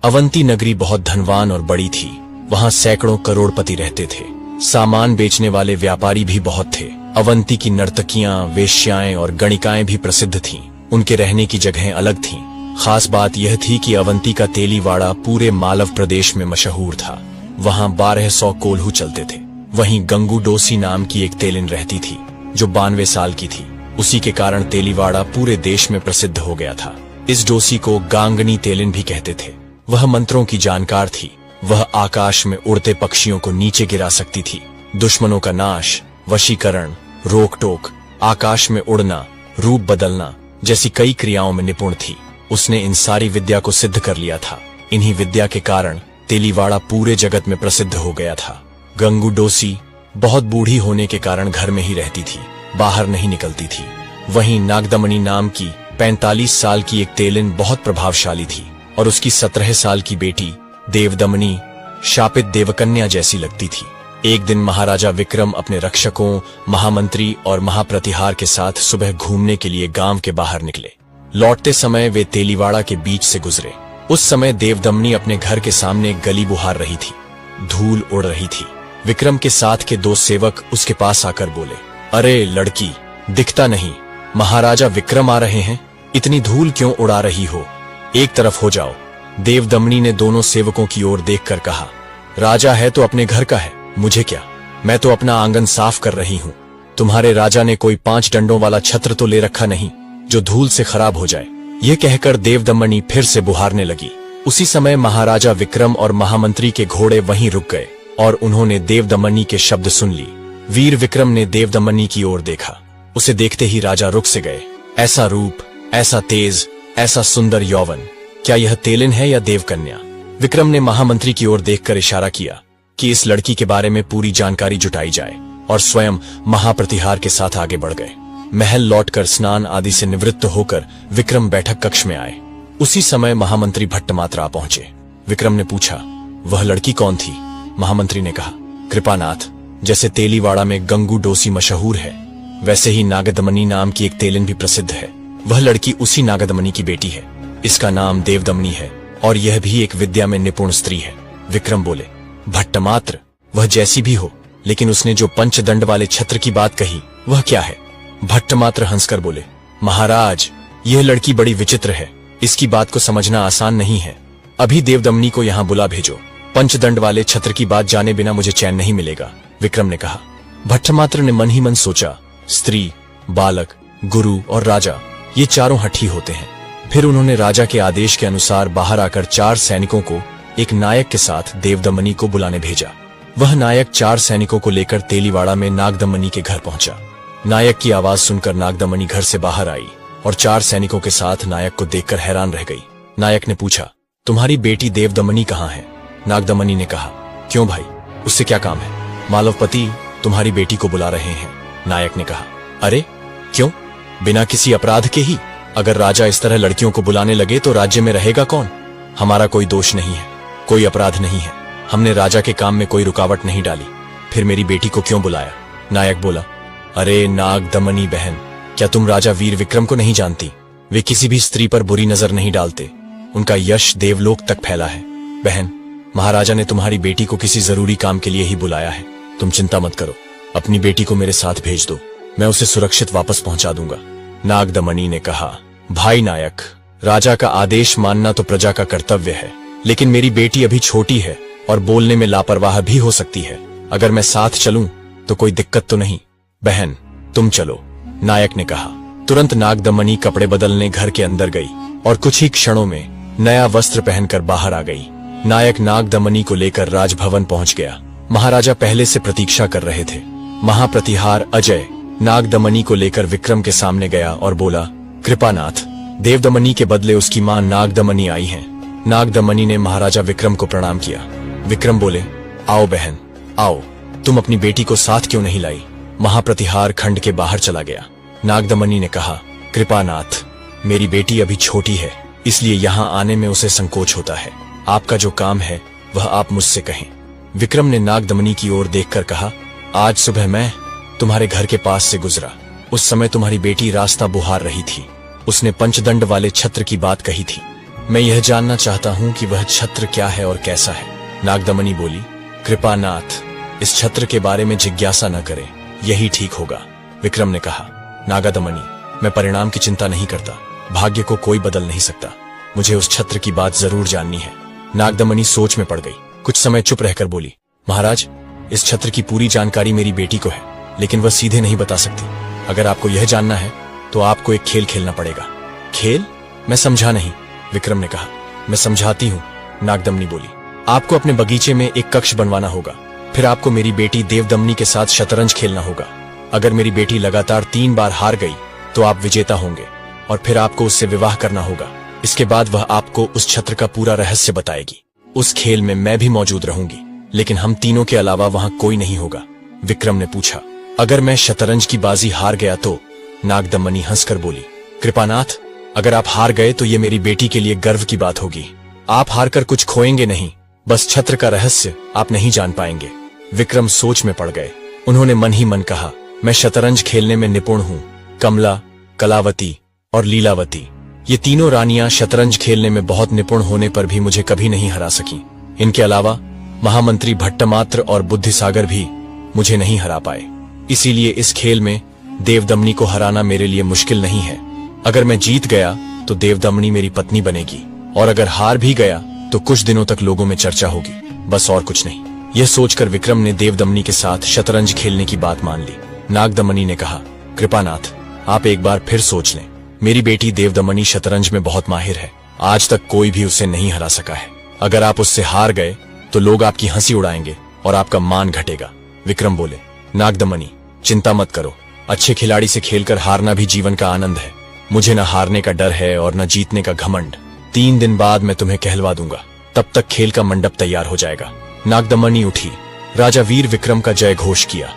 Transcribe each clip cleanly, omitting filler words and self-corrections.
अवंती नगरी बहुत धनवान और बड़ी थी। वहां सैकड़ों करोड़पति रहते थे। सामान बेचने वाले व्यापारी भी बहुत थे। अवंती की नर्तकियां, वेश्याएं और गणिकाएं भी प्रसिद्ध थीं। उनके रहने की जगहें अलग थीं। खास बात यह थी कि अवंती का तेलीवाड़ा पूरे मालव प्रदेश में मशहूर था। वहां 1200 कोल्हू चलते थे। वहीं गंगू डोसी नाम की एक तेलिन रहती थी जो 92 साल की थी। उसी के कारण तेलीवाड़ा पूरे देश में प्रसिद्ध हो गया था। इस डोसी को गांगनी तेलिन भी कहते थे। वह मंत्रों की जानकार थी। वह आकाश में उड़ते पक्षियों को नीचे गिरा सकती थी। दुश्मनों का नाश, वशीकरण, रोक टोक, आकाश में उड़ना, रूप बदलना जैसी कई क्रियाओं में निपुण थी। उसने इन सारी विद्या को सिद्ध कर लिया था। इन्हीं विद्या के कारण तेलीवाड़ा पूरे जगत में प्रसिद्ध हो गया था। गंगू डोसी बहुत बूढ़ी होने के कारण घर में ही रहती थी, बाहर नहीं निकलती थी। वहीं नागदमनी नाम की 45 साल की एक तेलिन बहुत प्रभावशाली थी और उसकी 17 साल की बेटी देवदमनी शापित देवकन्या जैसी लगती थी। एक दिन महाराजा विक्रम अपने रक्षकों, महामंत्री और महाप्रतिहार के साथ सुबह घूमने के लिए गांव के बाहर निकले। लौटते समय वे तेलीवाड़ा के बीच से गुजरे। उस समय देवदमनी अपने घर के सामने एक गली बुहार रही थी। धूल उड़ रही थी। विक्रम के साथ के 2 सेवक उसके पास आकर बोले, अरे लड़की, दिखता नहीं, महाराजा विक्रम आ रहे हैं, इतनी धूल क्यों उड़ा रही हो? एक तरफ हो जाओ। देवदमनी ने दोनों सेवकों की ओर देखकर कहा, राजा है तो अपने घर का है, मुझे क्या? मैं तो अपना आंगन साफ कर रही हूँ। तुम्हारे राजा ने कोई 5 डंडों वाला छत्र तो ले रखा नहीं जो धूल से खराब हो जाए? ये कहकर देवदमनी फिर से बुहारने लगी। उसी समय महाराजा विक्रम और महामंत्री के घोड़े वहीं रुक गए और उन्होंने देवदमनी के शब्द सुन ली। वीर विक्रम ने देवदमनी की ओर देखा। उसे देखते ही राजा रुक से गए। ऐसा रूप, ऐसा तेज, ऐसा सुंदर यौवन, क्या यह तेलिन है या देवकन्या? विक्रम ने महामंत्री की ओर देखकर इशारा किया कि इस लड़की के बारे में पूरी जानकारी जुटाई जाए और स्वयं महाप्रतिहार के साथ आगे बढ़ गए। महल लौटकर स्नान आदि से निवृत्त होकर विक्रम बैठक कक्ष में आए। उसी समय महामंत्री भट्टमात्र आ पहुंचे। विक्रम ने पूछा, वह लड़की कौन थी? महामंत्री ने कहा, कृपानाथ, जैसे तेलीवाड़ा में गंगू डोसी मशहूर है, वैसे ही नागदमनी नाम की एक तेलिन भी प्रसिद्ध है। वह लड़की उसी नागदमनी की बेटी है। इसका नाम देवदमनी है और यह भी एक विद्या में निपुण स्त्री है। विक्रम बोले, भट्टमात्र, वह जैसी भी हो, लेकिन उसने जो पंचदंड वाले छत्र की बात कही वह क्या है? भट्टमात्र हंसकर बोले, महाराज, यह लड़की बड़ी विचित्र है। इसकी बात को समझना आसान नहीं है। अभी देवदमनी को यहाँ बुला भेजो। पंचदंड वाले छत्र की बात जाने बिना मुझे चैन नहीं मिलेगा, विक्रम ने कहा। भट्टमात्र ने मन ही मन सोचा, स्त्री, बालक, गुरु और राजा, ये चारों हठी होते हैं। फिर उन्होंने राजा के आदेश के अनुसार बाहर आकर 4 सैनिकों को एक नायक के साथ देवदमनी को बुलाने भेजा। वह नायक 4 सैनिकों को लेकर तेलीवाड़ा में नागदमनी के घर पहुंचा। नायक की आवाज सुनकर नागदमनी घर से बाहर आई और 4 सैनिकों के साथ नायक को देखकर हैरान रह गई। नायक ने पूछा, तुम्हारी बेटी देवदमनी कहाँ है? नागदमनी ने कहा, क्यों भाई, उससे क्या काम है? मालवपति तुम्हारी बेटी को बुला रहे हैं। नायक ने कहा, अरे क्यों? बिना किसी अपराध के ही? अगर राजा इस तरह लड़कियों को बुलाने लगे तो राज्य में रहेगा कौन? हमारा कोई दोष नहीं है, कोई अपराध नहीं है। हमने राजा के काम में कोई रुकावट नहीं डाली। फिर मेरी बेटी को क्यों बुलाया? नायक बोला, अरे नागदमनी बहन, क्या तुम राजा वीर विक्रम को नहीं जानती? वे किसी भी स्त्री पर बुरी नजर नहीं डालते। उनका यश देवलोक तक फैला है। बहन, महाराजा ने तुम्हारी बेटी को किसी जरूरी काम के लिए ही बुलाया है। तुम चिंता मत करो, अपनी बेटी को मेरे साथ भेज दो, मैं उसे सुरक्षित वापस पहुंचा दूंगा। नागदमनी ने कहा, भाई नायक, राजा का आदेश मानना तो प्रजा का कर्तव्य है, लेकिन मेरी बेटी अभी छोटी है और बोलने में लापरवाह भी हो सकती है। अगर मैं साथ चलूं तो कोई दिक्कत तो नहीं? बहन, तुम चलो, नायक ने कहा। तुरंत नागदमनी कपड़े बदलने घर के अंदर गई और कुछ ही क्षणों में नया वस्त्र पहनकर बाहर आ गई। नायक नागदमनी को लेकर राजभवन पहुंच गया। महाराजा पहले से प्रतीक्षा कर रहे थे। महाप्रतिहार अजय नागदमनी को लेकर विक्रम के सामने गया और बोला, कृपानाथ, देवदमनी के बदले उसकी मां नागदमनी आई है। नागदमनी ने महाराजा विक्रम को प्रणाम किया। विक्रम बोले, आओ बहन, आओ, तुम अपनी बेटी को साथ क्यों नहीं लाई? महाप्रतिहार खंड के बाहर चला गया। नागदमनी ने कहा, कृपानाथ, मेरी बेटी अभी छोटी है, इसलिए यहाँ आने में उसे संकोच होता है। आपका जो काम है वह आप मुझसे कहें। विक्रम ने नागदमनी की ओर देखकर कहा, आज सुबह मैं तुम्हारे घर के पास से गुजरा। उस समय तुम्हारी बेटी रास्ता बुहार रही थी। उसने पंचदंड वाले छत्र की बात कही थी। मैं यह जानना चाहता हूं कि वह छत्र क्या है और कैसा है। नागदमनी बोली, कृपानाथ, इस छत्र के बारे में जिज्ञासा न करें, यही ठीक होगा। विक्रम ने कहा, नागदमनी, मैं परिणाम की चिंता नहीं करता, भाग्य को कोई बदल नहीं सकता, मुझे उस छत्र की बात जरूर जाननी है। नागदमनी सोच में पड़ गई। कुछ समय चुप रहकर बोली, महाराज, इस छत्र की पूरी जानकारी मेरी बेटी को है, लेकिन वह सीधे नहीं बता सकती। अगर आपको यह जानना है तो आपको एक खेल खेलना पड़ेगा। खेल? मैं समझा नहीं। विक्रम ने कहा, मैं समझाती हूँ। नागदमनी बोली, आपको अपने बगीचे में एक कक्ष बनवाना होगा, फिर आपको मेरी बेटी देवदमनी के साथ शतरंज खेलना होगा। अगर मेरी बेटी लगातार 3 बार हार गई तो आप विजेता होंगे और फिर आपको उससे विवाह करना होगा। इसके बाद वह आपको उस छत्र का पूरा रहस्य बताएगी। उस खेल में मैं भी मौजूद रहूंगी, लेकिन हम तीनों के अलावा वहां कोई नहीं होगा। विक्रम ने पूछा, अगर मैं शतरंज की बाजी हार गया तो? नागदमनी हंसकर बोली, कृपानाथ, अगर आप हार गए तो ये मेरी बेटी के लिए गर्व की बात होगी। आप हारकर कुछ खोएंगे नहीं, बस छत्र का रहस्य आप नहीं जान पाएंगे। विक्रम सोच में पड़ गए। उन्होंने मन ही मन कहा, मैं शतरंज खेलने में निपुण हूँ। कमला, कलावती और लीलावती, ये तीनों रानियां शतरंज खेलने में बहुत निपुण होने पर भी मुझे कभी नहीं हरा सकी। इनके अलावा महामंत्री भट्टमात्र और बुद्धिसागर भी मुझे नहीं हरा पाए। इसीलिए इस खेल में देवदमनी को हराना मेरे लिए मुश्किल नहीं है। अगर मैं जीत गया तो देवदमनी मेरी पत्नी बनेगी, और अगर हार भी गया तो कुछ दिनों तक लोगों में चर्चा होगी, बस और कुछ नहीं। यह सोचकर विक्रम ने देवदमनी के साथ शतरंज खेलने की बात मान ली। नागदमनी ने कहा, कृपानाथ, आप एक बार फिर सोच लें। मेरी बेटी देवदमनी शतरंज में बहुत माहिर है, आज तक कोई भी उसे नहीं हरा सका है। अगर आप उससे हार गए तो लोग आपकी हंसी उड़ाएंगे और आपका मान घटेगा। विक्रम बोले, नागदमनी, चिंता मत करो, अच्छे खिलाड़ी से खेलकर हारना भी जीवन का आनंद है। मुझे न हारने का डर है और न जीतने का घमंड। 3 दिन बाद मैं तुम्हें कहलवा दूंगा, तब तक खेल का मंडप तैयार हो जाएगा। नागदमनी उठी, राजा वीर विक्रम का जय घोष किया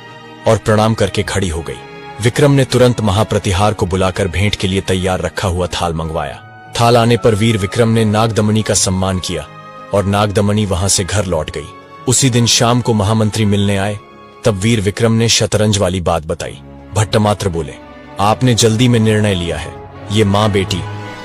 और प्रणाम करके खड़ी हो गई। विक्रम ने तुरंत महाप्रतिहार को बुलाकर भेंट के लिए तैयार रखा हुआ थाल मंगवाया। थाल आने पर वीर विक्रम ने नागदमनी का सम्मान किया और नागदमनी वहां से घर लौट गई। उसी दिन शाम को महामंत्री मिलने आए, तब वीर विक्रम ने शतरंज वाली बात बताई। भट्टमात्र बोले, आपने जल्दी में निर्णय लिया है। ये माँ बेटी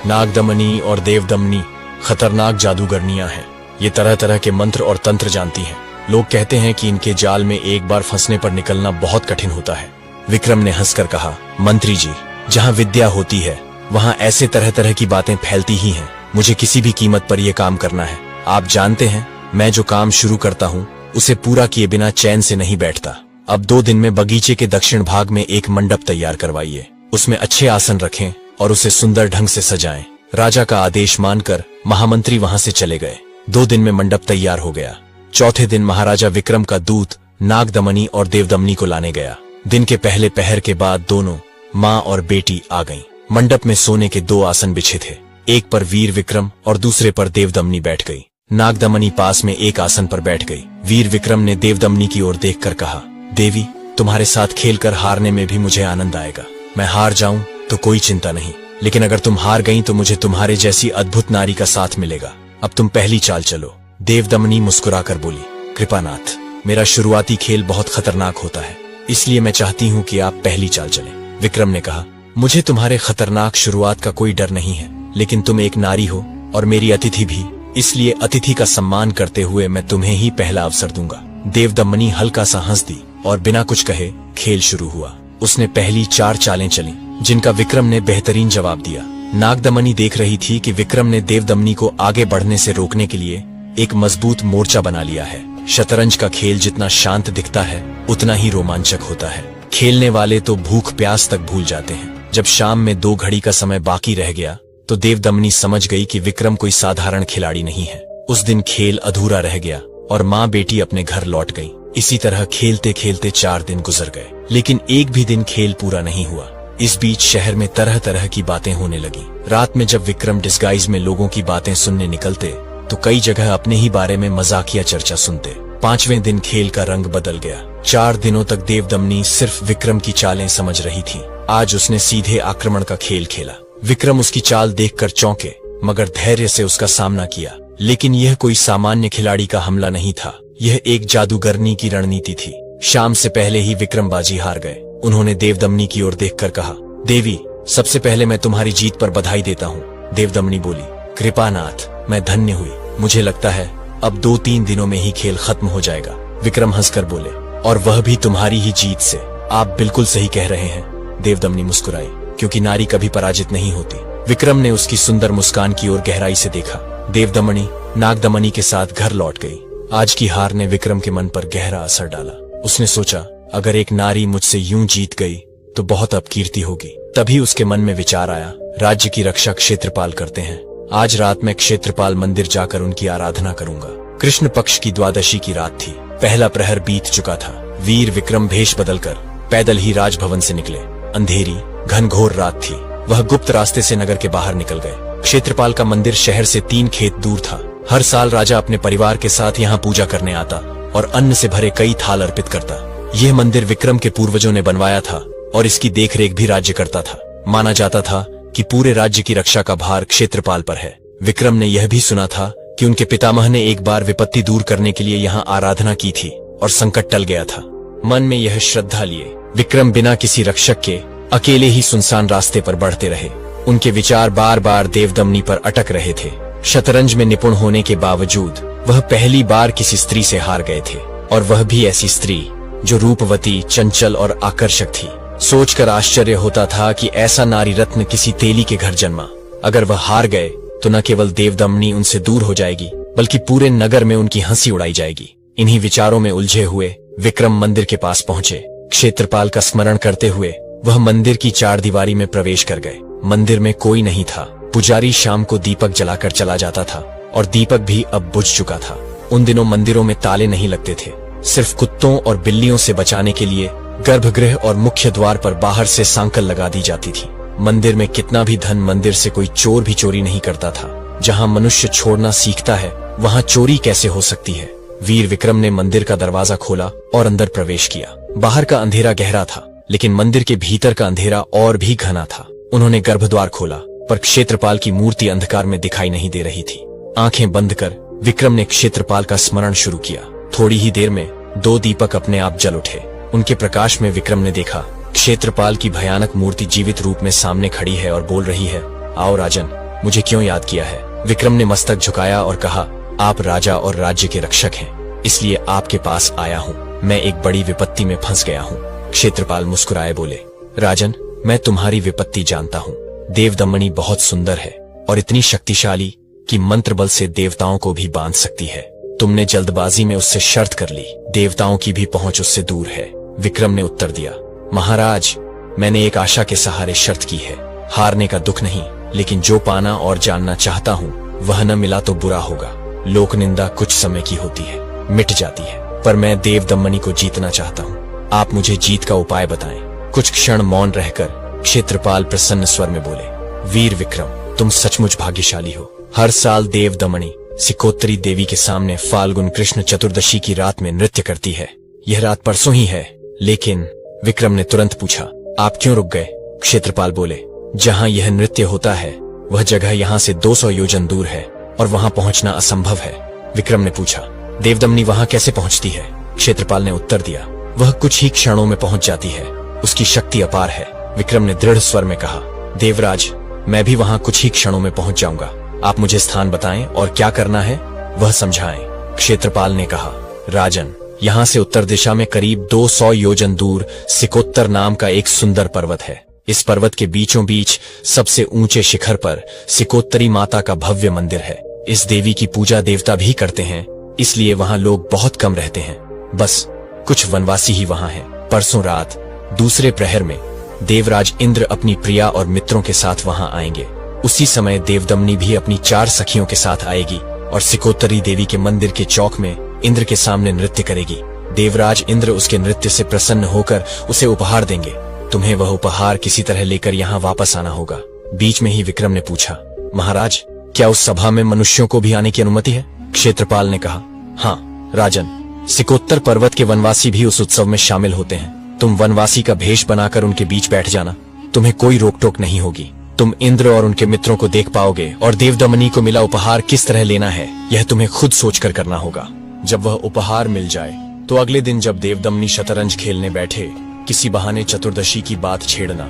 नागदमनी और देवदमनी खतरनाक जादूगरनियां हैं। ये तरह तरह के मंत्र और तंत्र जानती हैं। लोग कहते हैं कि इनके जाल में एक बार फंसने पर निकलना बहुत कठिन होता है। विक्रम ने हंसकर कहा, मंत्री जी, जहाँ विद्या होती है वहाँ ऐसे तरह तरह की बातें फैलती ही हैं। मुझे किसी भी कीमत पर यह काम करना है। आप जानते हैं, मैं जो काम शुरू करता हूँ उसे पूरा किए बिना चैन से नहीं बैठता। अब 2 दिन में बगीचे के दक्षिण भाग में एक मंडप तैयार करवाइए, उसमें अच्छे आसन रखें और उसे सुंदर ढंग से सजाएं। राजा का आदेश मानकर महामंत्री वहां से चले गए। 2 दिन में मंडप तैयार हो गया। चौथे दिन महाराजा विक्रम का दूत नागदमनी और देवदमनी को लाने गया। दिन के पहले पहर के बाद दोनों माँ और बेटी आ गईं। मंडप में सोने के 2 आसन बिछे थे, एक पर वीर विक्रम और दूसरे पर देवदमनी बैठ गई। नागदमनी पास में एक आसन पर बैठ गई। वीर विक्रम ने देवदमनी की ओर देखकर कहा, देवी, तुम्हारे साथ खेलकर हारने में भी मुझे आनंद आएगा। मैं हार जाऊं तो कोई चिंता नहीं, लेकिन अगर तुम हार गई तो मुझे तुम्हारे जैसी अद्भुत नारी का साथ मिलेगा। अब तुम पहली चाल चलो। देवदमनी मुस्कुराकर बोली, कृपानाथ, मेरा शुरुआती खेल बहुत खतरनाक होता है, इसलिए मैं चाहती हूँ कि आप पहली चाल चलें। विक्रम ने कहा, मुझे तुम्हारे खतरनाक शुरुआत का कोई डर नहीं है, लेकिन तुम एक नारी हो और मेरी अतिथि भी, इसलिए अतिथि का सम्मान करते हुए मैं तुम्हें ही पहला अवसर दूंगा। देवदमनी हल्का सा हंस दी और बिना कुछ कहे खेल शुरू हुआ। उसने पहली 4 चालें चली, जिनका विक्रम ने बेहतरीन जवाब दिया। नागदमनी देख रही थी कि विक्रम ने देवदमनी को आगे बढ़ने से रोकने के लिए एक मजबूत मोर्चा बना लिया है। शतरंज का खेल जितना शांत दिखता है उतना ही रोमांचक होता है। खेलने वाले तो भूख प्यास तक भूल जाते हैं। जब शाम में 2 घड़ी का समय बाकी रह गया तो देवदमनी समझ गई कि विक्रम कोई साधारण खिलाड़ी नहीं है। उस दिन खेल अधूरा रह गया और माँ बेटी अपने घर लौट गई। इसी तरह खेलते खेलते 4 दिन गुजर गए, लेकिन एक भी दिन खेल पूरा नहीं हुआ। इस बीच शहर में तरह तरह की बातें होने लगी। रात में जब विक्रम डिस्गाइज में लोगों की बातें सुनने निकलते तो कई जगह अपने ही बारे में मजाकिया चर्चा सुनते। 5वें दिन खेल का रंग बदल गया। 4 दिनों तक देवदमनी सिर्फ विक्रम की चालें समझ रही थी। आज उसने सीधे आक्रमण का खेल खेला। विक्रम उसकी चाल देखकर चौंके, मगर धैर्य से उसका सामना किया। लेकिन यह कोई सामान्य खिलाड़ी का हमला नहीं था, यह एक जादूगरनी की रणनीति थी। शाम से पहले ही विक्रम बाजी हार गए। उन्होंने देवदमनी की ओर देखकर कहा, देवी, सबसे पहले मैं तुम्हारी जीत पर बधाई देता हूँ। देवदमनी बोली, कृपानाथ, मैं धन्य हुई। मुझे लगता है अब 2-3 दिनों में ही खेल खत्म हो जाएगा। विक्रम हंसकर बोले, और वह भी तुम्हारी ही जीत से। आप बिल्कुल सही कह रहे हैं। देवदमनी मुस्कुराई, क्योंकि नारी कभी पराजित नहीं होती। विक्रम ने उसकी सुंदर मुस्कान की ओर गहराई से देखा। देवदमनी नागदमनी के साथ घर लौट गई। आज की हार ने विक्रम के मन पर गहरा असर डाला। उसने सोचा, अगर एक नारी मुझसे यूं जीत गई तो बहुत अपकीर्ति होगी। तभी उसके मन में विचार आया, राज्य की रक्षा क्षेत्रपाल करते हैं। आज रात मैं क्षेत्रपाल मंदिर जाकर उनकी आराधना करूंगा। कृष्ण पक्ष की द्वादशी की रात थी। पहला प्रहर बीत चुका था। वीर विक्रम भेष बदलकर पैदल ही राजभवन से निकले। अंधेरी घनघोर रात थी। वह गुप्त रास्ते से नगर के बाहर निकल गए। क्षेत्रपाल का मंदिर शहर से 3 खेत दूर था। हर साल राजा अपने परिवार के साथ यहाँ पूजा करने आता और अन्न से भरे कई थाल अर्पित करता। यह मंदिर विक्रम के पूर्वजों ने बनवाया था और इसकी देखरेख भी राज्य करता था। माना जाता था कि पूरे राज्य की रक्षा का भार क्षेत्रपाल पर है। विक्रम ने यह भी सुना था कि उनके पितामह ने एक बार विपत्ति दूर करने के लिए यहाँ आराधना की थी और संकट टल गया था। मन में यह श्रद्धा लिए विक्रम बिना किसी रक्षक के अकेले ही सुनसान रास्ते पर बढ़ते रहे। उनके विचार बार बार देवदमनी पर अटक रहे थे। शतरंज में निपुण होने के बावजूद वह पहली बार किसी स्त्री से हार गए थे, और वह भी ऐसी स्त्री जो रूपवती, चंचल और आकर्षक थी। सोचकर आश्चर्य होता था कि ऐसा नारी रत्न किसी तेली के घर जन्मा। अगर वह हार गए तो न केवल देवदमनी उनसे दूर हो जाएगी, बल्कि पूरे नगर में उनकी हंसी उड़ाई जाएगी। इन्हीं विचारों में उलझे हुए विक्रम मंदिर के पास पहुंचे। क्षेत्रपाल का स्मरण करते हुए वह मंदिर की 4 दीवारी में प्रवेश कर गए। मंदिर में कोई नहीं था। पुजारी शाम को दीपक जलाकर चला जाता था और दीपक भी अब बुझ चुका था। उन दिनों मंदिरों में ताले नहीं लगते थे। सिर्फ कुत्तों और बिल्लियों से बचाने के लिए गर्भगृह और मुख्य द्वार पर बाहर से सांकल लगा दी जाती थी। मंदिर में कितना भी धन मंदिर से कोई चोर भी चोरी नहीं करता था। जहाँ मनुष्य छोड़ना सीखता है वहाँ चोरी कैसे हो सकती है। वीर विक्रम ने मंदिर का दरवाजा खोला और अंदर प्रवेश किया। बाहर का अंधेरा गहरा था, लेकिन मंदिर के भीतर का अंधेरा और भी घना था। उन्होंने गर्भद्वार खोला, पर क्षेत्रपाल की मूर्ति अंधकार में दिखाई नहीं दे रही थी। आंखें बंद कर विक्रम ने क्षेत्रपाल का स्मरण शुरू किया। थोड़ी ही देर में 2 दीपक अपने आप जल उठे। उनके प्रकाश में विक्रम ने देखा, क्षेत्रपाल की भयानक मूर्ति जीवित रूप में सामने खड़ी है और बोल रही है, आओ राजन, मुझे क्यों याद किया है। विक्रम ने मस्तक झुकाया और कहा, आप राजा और राज्य के रक्षक हैं, इसलिए आपके पास आया हूँ। मैं एक बड़ी विपत्ति में फंस गया हूँ। क्षेत्रपाल मुस्कुराए बोले, राजन, मैं तुम्हारी विपत्ति जानता हूँ। देवदमनी बहुत सुंदर है और इतनी शक्तिशाली कि मंत्र बल से देवताओं को भी बांध सकती है। तुमने जल्दबाजी में उससे शर्त कर ली। देवताओं की भी पहुंच उससे दूर है। विक्रम ने उत्तर दिया, महाराज, मैंने एक आशा के सहारे शर्त की है। हारने का दुख नहीं, लेकिन जो पाना और जानना चाहता हूँ वह न मिला तो बुरा होगा। लोक निंदा कुछ समय की होती है, मिट जाती है, पर मैं देवदमनी को जीतना चाहता हूँ। आप मुझे जीत का उपाय बताएं। कुछ क्षण मौन रहकर क्षेत्रपाल प्रसन्न स्वर में बोले, वीर विक्रम, तुम सचमुच भाग्यशाली हो। हर साल देवदमनी सिकोत्तरी देवी के सामने फाल्गुन कृष्ण चतुर्दशी की रात में नृत्य करती है। यह रात परसों ही है। लेकिन विक्रम ने तुरंत पूछा, आप क्यों रुक गए। क्षेत्रपाल बोले, जहाँ यह नृत्य होता है वह जगह यहाँ से 200 योजन दूर है और वहाँ पहुँचना असंभव है। विक्रम ने पूछा, देवदमनी वहाँ कैसे पहुँचती है। क्षेत्रपाल ने उत्तर दिया, वह कुछ ही क्षणों में पहुँच जाती है। उसकी शक्ति अपार है। विक्रम ने दृढ़ स्वर में कहा, देवराज, मैं भी वहाँ कुछ ही क्षणों में पहुँच जाऊंगा। आप मुझे स्थान बताएं और क्या करना है वह समझाएं। क्षेत्रपाल ने कहा, राजन, यहाँ से उत्तर दिशा में करीब 200 योजन दूर सिकोत्तर नाम का एक सुंदर पर्वत है। इस पर्वत के बीचों बीच सबसे ऊंचे शिखर पर सिकोत्तरी माता का भव्य मंदिर है। इस देवी की पूजा देवता भी करते हैं, इसलिए वहाँ लोग बहुत कम रहते हैं। बस कुछ वनवासी ही वहाँ हैं। परसों रात दूसरे प्रहर में देवराज इंद्र अपनी प्रिया और मित्रों के साथ वहाँ आएंगे। उसी समय देवदमनी भी अपनी 4 सखियों के साथ आएगी और सिकोत्तरी देवी के मंदिर के चौक में इंद्र के सामने नृत्य करेगी। देवराज इंद्र उसके नृत्य से प्रसन्न होकर उसे उपहार देंगे। तुम्हें वह उपहार किसी तरह लेकर यहाँ वापस आना होगा। बीच में ही विक्रम ने पूछा, महाराज, क्या उस सभा में मनुष्यों को भी आने की अनुमति है। क्षेत्रपाल ने कहा, हाँ राजन, सिकोत्तर पर्वत के वनवासी भी उस उत्सव में शामिल होते हैं। तुम वनवासी का भेष बनाकर उनके बीच बैठ जाना, तुम्हें कोई रोक टोक नहीं होगी। तुम इंद्र और उनके मित्रों को देख पाओगे और देवदमनी को मिला उपहार किस तरह लेना है यह तुम्हें खुद सोचकर करना होगा। जब वह उपहार मिल जाए तो अगले दिन जब देवदमनी शतरंज खेलने बैठे, किसी बहाने चतुर्दशी की बात छेड़ना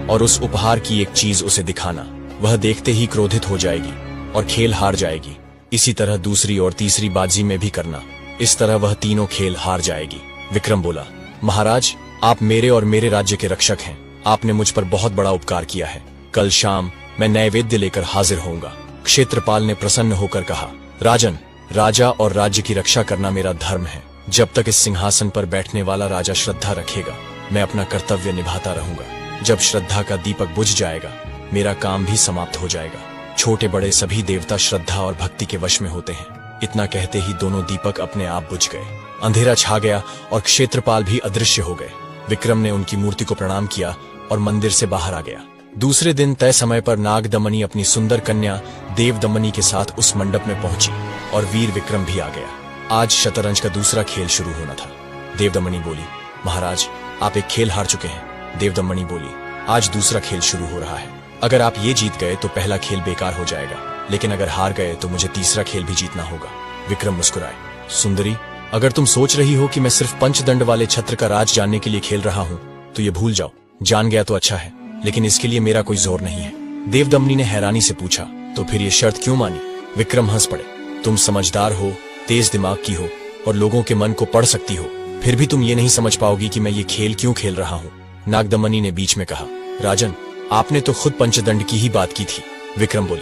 और उस उपहार की एक चीज उसे दिखाना। वह देखते ही क्रोधित हो जाएगी और खेल हार जाएगी। इसी तरह दूसरी और तीसरी बाजी में भी करना। इस तरह वह तीनों खेल हार जाएगी। विक्रम बोला, महाराज, आप मेरे और मेरे राज्य के रक्षक हैं। आपने मुझ पर बहुत बड़ा उपकार किया है। कल शाम मैं नैवेद्य लेकर हाजिर होऊंगा। क्षेत्रपाल ने प्रसन्न होकर कहा, राजन, राजा और राज्य की रक्षा करना मेरा धर्म है। जब तक इस सिंहासन पर बैठने वाला राजा श्रद्धा रखेगा, मैं अपना कर्तव्य निभाता रहूंगा। जब श्रद्धा का दीपक बुझ जाएगा, मेरा काम भी समाप्त हो जाएगा। छोटे बड़े सभी देवता श्रद्धा और भक्ति के वश में होते हैं। इतना कहते ही दोनों दीपक अपने आप बुझ गए। अंधेरा छा गया और क्षेत्रपाल भी अदृश्य हो गए। विक्रम ने उनकी मूर्ति को प्रणाम किया और मंदिर से बाहर आ गया। दूसरे दिन तय समय पर नागदमनी अपनी सुंदर कन्या देवदमनी के साथ उस मंडप में पहुंची और वीर विक्रम भी आ गया। आज शतरंज का दूसरा खेल शुरू होना था। देवदमनी बोली, महाराज, आप एक खेल हार चुके हैं। देवदमनी बोली, आज दूसरा खेल शुरू हो रहा है। अगर आप ये जीत गए तो पहला खेल बेकार हो जाएगा, लेकिन अगर हार गए तो मुझे तीसरा खेल भी जीतना होगा। विक्रम मुस्कुराए, सुंदरी, अगर तुम सोच रही हो कि मैं सिर्फ पंचदंड वाले छत्र का राज जानने के लिए खेल रहा हूं, तो ये भूल जाओ। जान गया तो अच्छा है, लेकिन इसके लिए मेरा कोई जोर नहीं है। देवदमनी ने हैरानी से पूछा, तो फिर ये शर्त क्यों मानी? विक्रम हंस पड़े, तुम समझदार हो, तेज दिमाग की हो और लोगों के मन को पढ़ सकती हो, फिर भी तुम ये नहीं समझ पाओगी कि मैं ये खेल क्यों खेल रहा हूँ। नागदमनी ने बीच में कहा, राजन, आपने तो खुद पंचदंड की ही बात की थी। विक्रम बोले,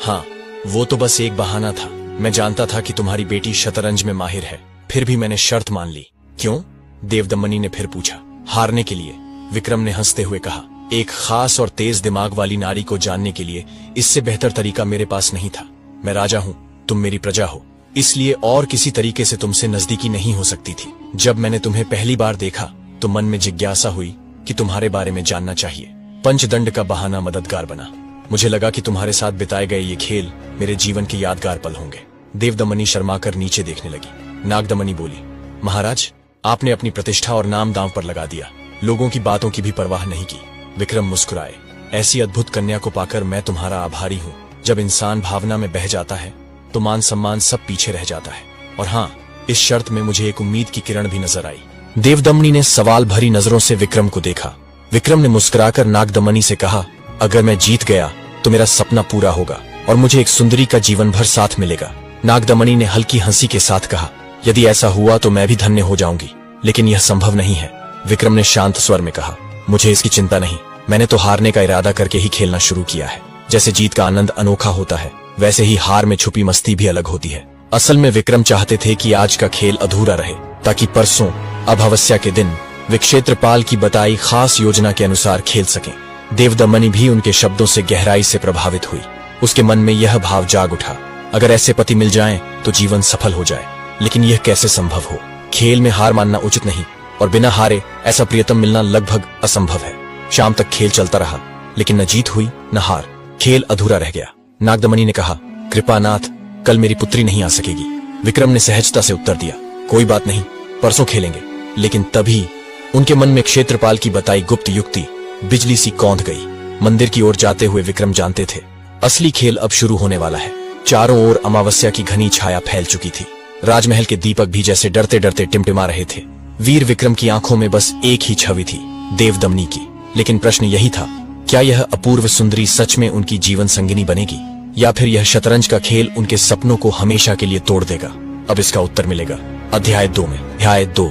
हाँ, वो तो बस एक बहाना था। मैं जानता था कि तुम्हारी बेटी शतरंज में माहिर है, फिर भी मैंने शर्त मान ली। क्यों? देवदमनी ने फिर पूछा। हारने के लिए, विक्रम ने हंसते हुए कहा। एक खास और तेज दिमाग वाली नारी को जानने के लिए इससे बेहतर तरीका मेरे पास नहीं था। मैं राजा हूँ, तुम मेरी प्रजा हो, इसलिए और किसी तरीके से तुमसे नजदीकी नहीं हो सकती थी। जब मैंने तुम्हें पहली बार देखा तो मन में जिज्ञासा हुई कि तुम्हारे बारे में जानना चाहिए। पंचदंड का बहाना मददगार बना। मुझे लगा कि तुम्हारे साथ बिताए गए ये खेल मेरे जीवन के यादगार पल होंगे। देवदमनी शर्माकर नीचे देखने लगी। नागदमनी बोली, महाराज, आपने अपनी प्रतिष्ठा और नाम दांव पर लगा दिया, लोगों की बातों की भी परवाह नहीं की। विक्रम मुस्कुराए, ऐसी अद्भुत कन्या को पाकर मैं तुम्हारा आभारी हूँ। जब इंसान भावना में बह जाता है तो मान सम्मान सब पीछे रह जाता है। और हाँ, इस शर्त में मुझे एक उम्मीद की किरण भी नजर आई। देवदमनी ने सवाल भरी नजरों से विक्रम को देखा। विक्रम ने मुस्कुराकर नागदमनी से कहा, अगर मैं जीत गया तो मेरा सपना पूरा होगा और मुझे एक सुंदरी का जीवन भर साथ मिलेगा। नागदमनी ने हल्की हंसी के साथ कहा, यदि ऐसा हुआ तो मैं भी धन्य हो जाऊंगी, लेकिन यह संभव नहीं है। विक्रम ने शांत स्वर में कहा, मुझे इसकी चिंता नहीं, मैंने तो हारने का इरादा करके ही खेलना शुरू किया है। जैसे जीत का आनंद अनोखा होता है, वैसे ही हार में छुपी मस्ती भी अलग होती है। असल में विक्रम चाहते थे कि आज का खेल अधूरा रहे, ताकि परसों अमावस्या के दिन वे क्षेत्रपाल की बताई खास योजना के अनुसार खेल सकें। देवदमनी भी उनके शब्दों से गहराई से प्रभावित हुई। उसके मन में यह भाव जाग उठा, अगर ऐसे पति मिल जाएं तो जीवन सफल हो जाए, लेकिन यह कैसे संभव हो? खेल में हार मानना उचित नहीं और बिना हारे ऐसा प्रियतम मिलना लगभग असंभव है। शाम तक खेल चलता रहा, लेकिन न जीत हुई न हार। खेल अधूरा रह गया। नागदमनी ने कहा, कृपानाथ, कल मेरी पुत्री नहीं आ सकेगी। विक्रम ने सहजता से उत्तर दिया, कोई बात नहीं, परसों खेलेंगे। लेकिन तभी उनके मन में क्षेत्रपाल की बताई गुप्त युक्ति बिजली सी कौंध गई। मंदिर की ओर जाते हुए विक्रम जानते थे, असली खेल अब शुरू होने वाला है। चारों ओर अमावस्या की घनी छाया फैल चुकी थी। राजमहल के दीपक भी जैसे डरते डरते टिमटिमा रहे थे। वीर विक्रम की आंखों में बस एक ही छवि थी, देवदमनी की। लेकिन प्रश्न यही था, क्या यह अपूर्व सुंदरी सच में उनकी जीवन संगिनी बनेगी, या फिर यह शतरंज का खेल उनके सपनों को हमेशा के लिए तोड़ देगा? अब इसका उत्तर मिलेगा अध्याय 2 में। अध्याय 2।